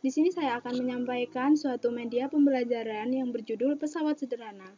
Di sini saya akan menyampaikan suatu media pembelajaran yang berjudul pesawat sederhana.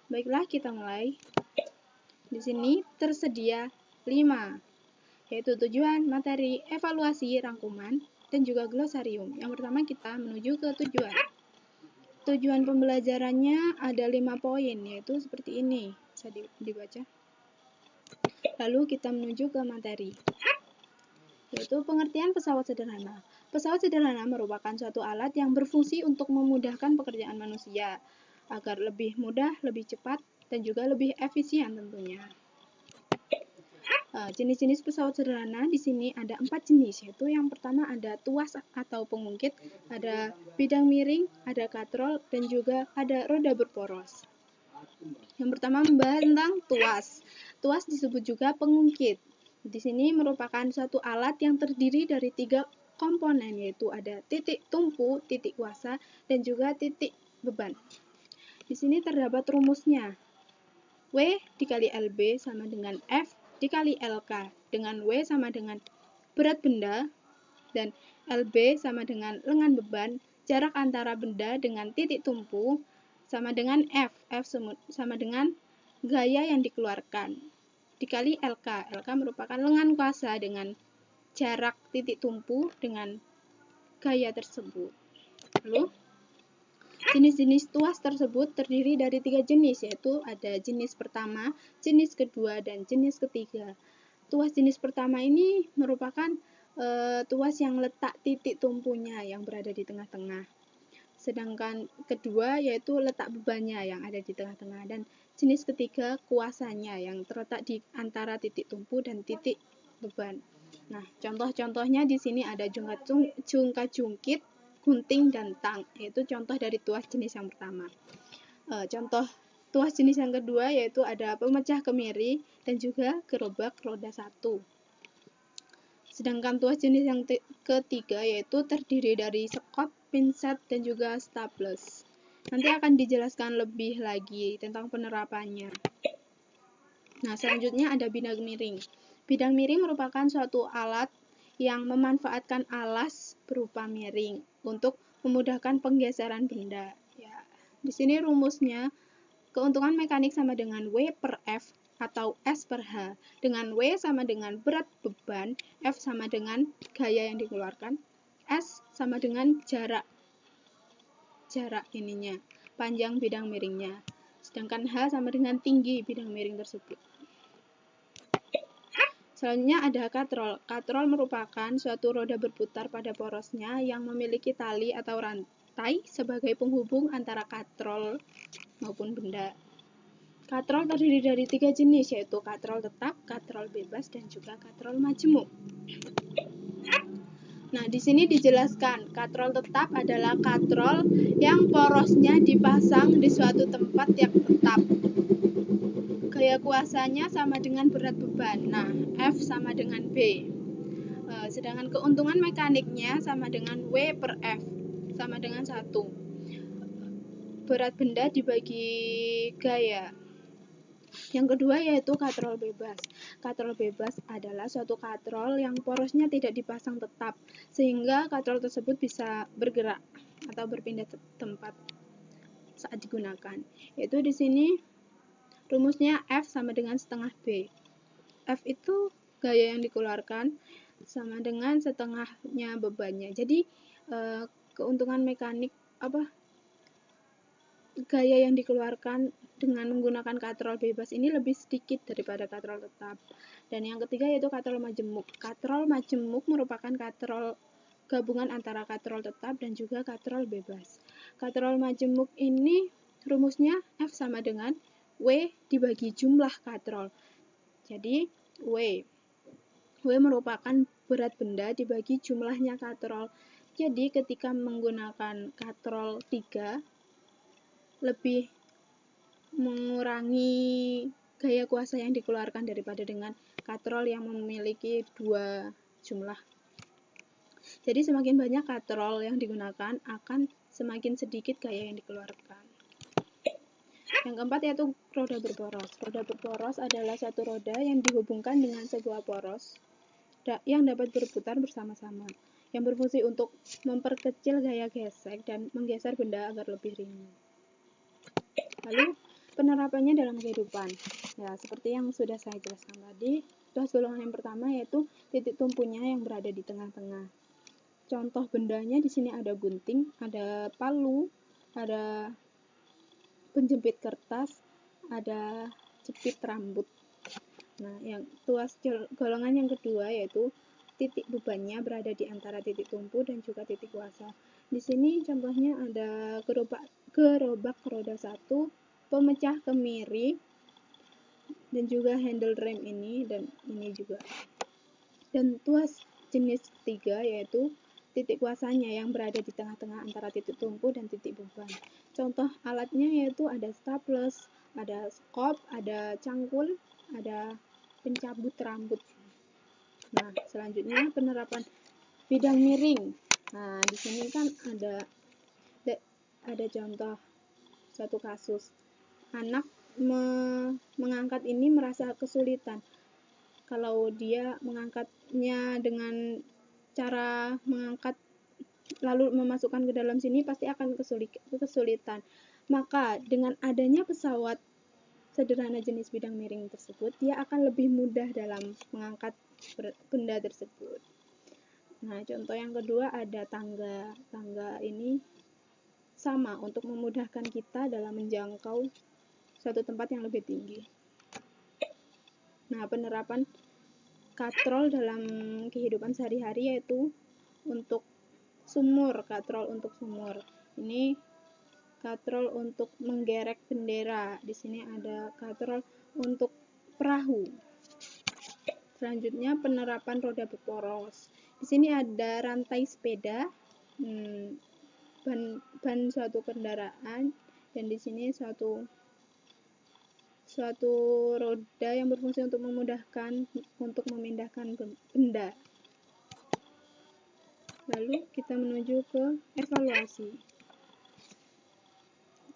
Baiklah, kita mulai. Di sini tersedia 5, yaitu tujuan, materi, evaluasi, rangkuman, dan juga glosarium. Yang pertama kita menuju ke tujuan. Tujuan pembelajarannya ada 5 poin, yaitu seperti ini. Bisa dibaca. Lalu kita menuju ke materi, yaitu pengertian pesawat sederhana. Pesawat sederhana merupakan suatu alat yang berfungsi untuk memudahkan pekerjaan manusia, agar lebih mudah, lebih cepat, dan juga lebih efisien tentunya. Jenis-jenis pesawat sederhana di sini ada 4 jenis, yaitu yang pertama ada tuas atau pengungkit, ada bidang miring, ada katrol, dan juga ada roda berporos. Yang pertama membahas tentang tuas. Tuas disebut juga pengungkit. Di sini merupakan suatu alat yang terdiri dari 3 komponen, yaitu ada titik tumpu, titik kuasa, dan juga titik beban. Di sini terdapat rumusnya. W dikali LB sama dengan F dikali LK, dengan W sama dengan berat benda, dan LB sama dengan lengan beban, jarak antara benda dengan titik tumpu, sama dengan F sama dengan gaya yang dikeluarkan, dikali LK. LK merupakan lengan kuasa dengan jarak titik tumpu dengan gaya tersebut. Lalu, jenis-jenis tuas tersebut terdiri dari 3 jenis, yaitu ada jenis pertama, jenis kedua, dan jenis ketiga. Tuas jenis pertama ini merupakan tuas yang letak titik tumpunya yang berada di tengah-tengah. Sedangkan kedua yaitu letak bebannya yang ada di tengah-tengah, dan jenis ketiga kuasanya yang terletak di antara titik tumpu dan titik beban. Nah, contoh-contohnya di sini ada jungkat-jungkit, gunting, dan tang, yaitu contoh dari tuas jenis yang pertama. Contoh tuas jenis yang kedua yaitu ada pemecah kemiri dan juga gerobak roda 1. Sedangkan tuas jenis yang ketiga yaitu terdiri dari sekop, pinset, dan juga staples. Nanti akan dijelaskan lebih lagi tentang penerapannya. Nah, selanjutnya ada bidang miring. Bidang miring merupakan suatu alat yang memanfaatkan alas berupa miring untuk memudahkan penggeseran benda. Ya, di sini rumusnya keuntungan mekanik sama dengan W per F atau S per H, dengan W sama dengan berat beban, F sama dengan gaya yang dikeluarkan, S sama dengan jarak ininya, panjang bidang miringnya, sedangkan H sama dengan tinggi bidang miring tersebut. Selanjutnya ada katrol. Katrol merupakan suatu roda berputar pada porosnya yang memiliki tali atau rantai sebagai penghubung antara katrol maupun benda. Katrol terdiri dari 3 jenis, yaitu katrol tetap, katrol bebas, dan juga katrol majemuk. Nah, di sini dijelaskan, katrol tetap adalah katrol yang porosnya dipasang di suatu tempat yang tetap. Gaya kuasanya sama dengan berat beban. Nah, F sama dengan B. Sedangkan keuntungan mekaniknya sama dengan W per F, sama dengan 1. Berat benda dibagi gaya. Yang kedua yaitu katrol bebas. Katrol bebas adalah suatu katrol yang porosnya tidak dipasang tetap, sehingga katrol tersebut bisa bergerak atau berpindah tempat saat digunakan. Yaitu di sini rumusnya F sama dengan setengah B. F itu gaya yang dikeluarkan sama dengan setengahnya bebannya. Jadi keuntungan mekanik gaya yang dikeluarkan dengan menggunakan katrol bebas ini lebih sedikit daripada katrol tetap. Dan yang ketiga yaitu katrol majemuk. Katrol majemuk merupakan katrol gabungan antara katrol tetap dan juga katrol bebas. Katrol majemuk ini rumusnya F sama dengan W dibagi jumlah katrol. Jadi W merupakan berat benda dibagi jumlahnya katrol. Jadi ketika menggunakan katrol 3 lebih mengurangi gaya kuasa yang dikeluarkan daripada dengan katrol yang memiliki 2 jumlah. Jadi semakin banyak katrol yang digunakan akan semakin sedikit gaya yang dikeluarkan. Yang keempat yaitu roda berporos. Roda berporos adalah satu roda yang dihubungkan dengan sebuah poros yang dapat berputar bersama-sama. yang berfungsi untuk memperkecil gaya gesek dan menggeser benda agar lebih ringan. Lalu penerapannya dalam kehidupan. Ya, seperti yang sudah saya jelaskan tadi, tuas golongan yang pertama yaitu titik tumpunya yang berada di tengah-tengah. Contoh bendanya di sini ada gunting, ada palu, ada penjepit kertas, ada jepit rambut. Nah, yang tuas golongan yang kedua yaitu titik bebannya berada di antara titik tumpu dan juga titik kuasa. Di sini contohnya ada gerobak roda 1, pemecah kemiri, dan juga handle rem ini dan ini juga. Dan tuas jenis ketiga yaitu titik kuasanya yang berada di tengah-tengah antara titik tumpu dan titik beban. Contoh alatnya yaitu ada staples, ada skop, ada cangkul, ada pencabut rambut. Nah, selanjutnya penerapan bidang miring. Nah, di sini kan ada contoh satu kasus. Anak mengangkat ini merasa kesulitan. Kalau dia mengangkatnya dengan cara mengangkat lalu memasukkan ke dalam sini pasti akan kesulitan. Maka dengan adanya pesawat sederhana jenis bidang miring tersebut, dia akan lebih mudah dalam mengangkat benda tersebut. Nah, contoh yang kedua ada tangga. Tangga ini sama untuk memudahkan kita dalam menjangkau suatu tempat yang lebih tinggi. Nah, penerapan katrol dalam kehidupan sehari-hari yaitu untuk sumur, katrol untuk sumur. Ini katrol untuk menggerek bendera. Di sini ada katrol untuk perahu. Selanjutnya penerapan roda berporos. Di sini ada rantai sepeda, ban suatu kendaraan, dan di sini suatu roda yang berfungsi untuk memudahkan untuk memindahkan benda. Lalu kita menuju ke evaluasi.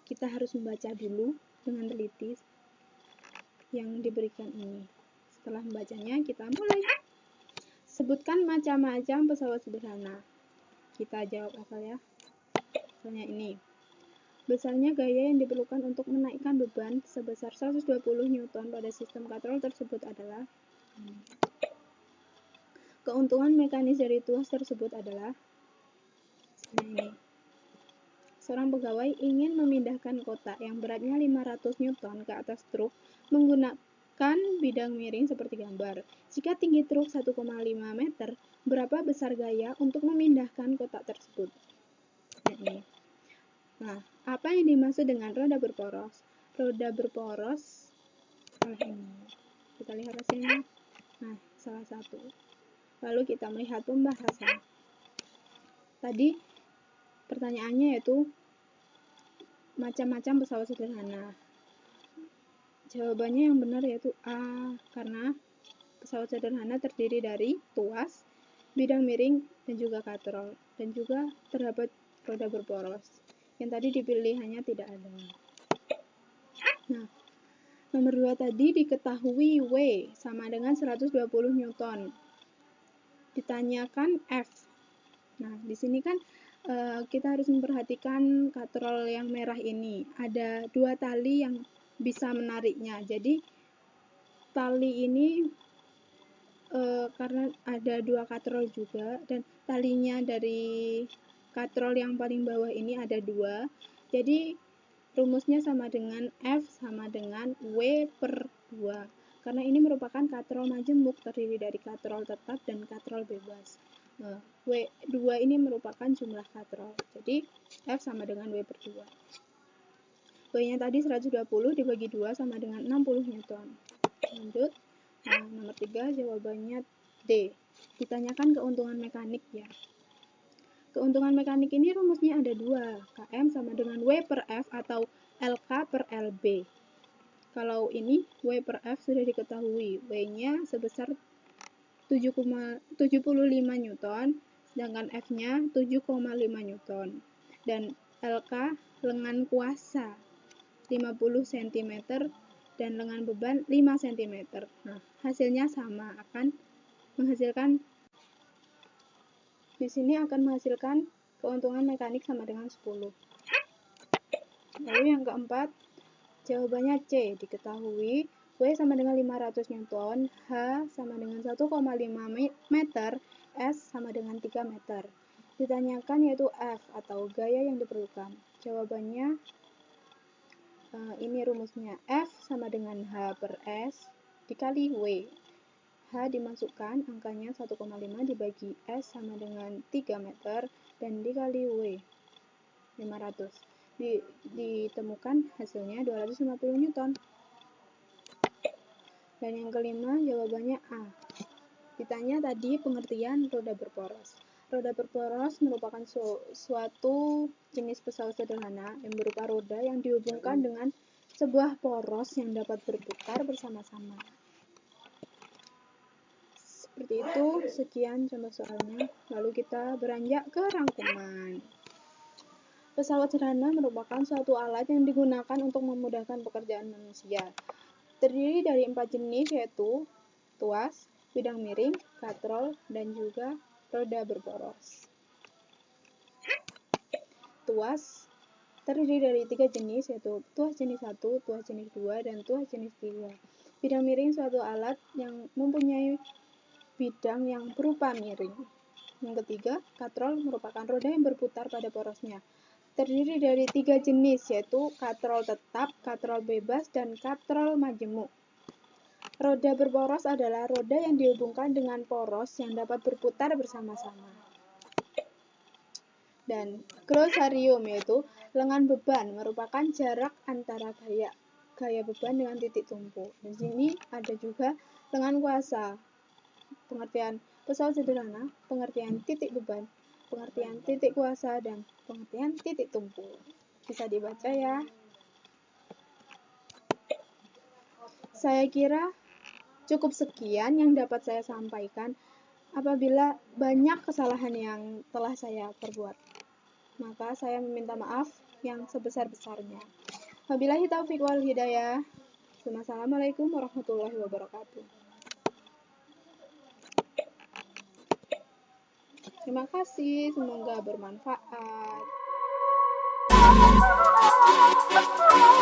Kita harus membaca dulu dengan teliti yang diberikan ini. Setelah membacanya, kita mulai. Sebutkan macam-macam pesawat sederhana. Kita jawab asal ya. Misalnya ini. Besarnya gaya yang diperlukan untuk menaikkan beban sebesar 120 Newton pada sistem katrol tersebut adalah keuntungan mekanis dari tuas tersebut adalah ini. Seorang pegawai ingin memindahkan kotak yang beratnya 500 Newton ke atas truk menggunakan bidang miring seperti gambar. Jika tinggi truk 1,5 meter, berapa besar gaya untuk memindahkan kotak tersebut? Nah, apa yang dimaksud dengan roda berporos? Roda berporos ini. Kita lihat hasilnya. Nah, salah satu. Lalu kita melihat pembahasan. Tadi pertanyaannya yaitu macam-macam pesawat sederhana. Jawabannya yang benar yaitu A, karena pesawat sederhana terdiri dari tuas, bidang miring, dan juga katrol. Dan juga terdapat roda berporos. Yang tadi dipilihannya tidak ada. Nah, nomor 2 tadi diketahui W sama dengan 120 Newton. Ditanyakan F. Nah, di sini kan kita harus memperhatikan katrol yang merah ini. Ada 2 tali yang bisa menariknya. Jadi, tali ini karena ada 2 katrol juga, dan talinya dari katrol yang paling bawah ini ada 2. Jadi, rumusnya sama dengan F sama dengan W per 2. Karena ini merupakan katrol majemuk terdiri dari katrol tetap dan katrol bebas. W2 ini merupakan jumlah katrol. Jadi, F sama dengan W per 2. W-nya tadi 120 dibagi 2 sama dengan 60 Newton. Lanjut. Nah, nomor 3 jawabannya D. Ditanyakan keuntungan mekanik ya. Keuntungan mekanik ini rumusnya ada 2. Km sama dengan W per F atau LK per LB. Kalau ini W per F sudah diketahui. W-nya sebesar 75 Newton, sedangkan F-nya 7,5 Newton. Dan LK lengan kuasa 50 cm dan lengan beban 5 cm. Nah, hasilnya sama, akan menghasilkan di sini akan menghasilkan keuntungan mekanik sama dengan 10. Lalu yang keempat, jawabannya C. Diketahui W sama dengan 500 Newton, H sama dengan 1,5 meter, S sama dengan 3 meter. Ditanyakan yaitu F atau gaya yang diperlukan. Jawabannya ini rumusnya, F sama dengan H per S dikali W. H dimasukkan, angkanya 1,5 dibagi S sama dengan 3 meter, dan dikali W, 500. Ditemukan hasilnya 250 Newton. Dan yang kelima, jawabannya A. Ditanya tadi pengertian roda berporos. Roda berporos merupakan suatu jenis pesawat sederhana yang berupa roda yang dihubungkan dengan sebuah poros yang dapat berputar bersama-sama. Seperti itu, sekian contoh soalnya. Lalu kita beranjak ke rangkuman. Pesawat sederhana merupakan suatu alat yang digunakan untuk memudahkan pekerjaan manusia. Terdiri dari 4 jenis yaitu tuas, bidang miring, katrol, dan juga roda berporos. Tuas terdiri dari 3 jenis yaitu tuas jenis 1, tuas jenis 2, dan tuas jenis 3. Bidang miring suatu alat yang mempunyai bidang yang berupa miring. Yang ketiga, katrol merupakan roda yang berputar pada porosnya. Terdiri dari 3 jenis yaitu katrol tetap, katrol bebas, dan katrol majemuk. Roda berporos adalah roda yang dihubungkan dengan poros yang dapat berputar bersama-sama. Dan glosarium yaitu lengan beban merupakan jarak antara gaya beban dengan titik tumpu. Di sini ada juga lengan kuasa. Pengertian pesawat sederhana, pengertian titik beban, pengertian titik kuasa, dan pengertian titik tumpu. Bisa dibaca ya. Saya kira cukup sekian yang dapat saya sampaikan. Apabila banyak kesalahan yang telah saya perbuat, maka saya meminta maaf yang sebesar-besarnya. Wabillahi taufiq wal hidayah. Wassalamualaikum warahmatullahi wabarakatuh. Terima kasih, semoga bermanfaat.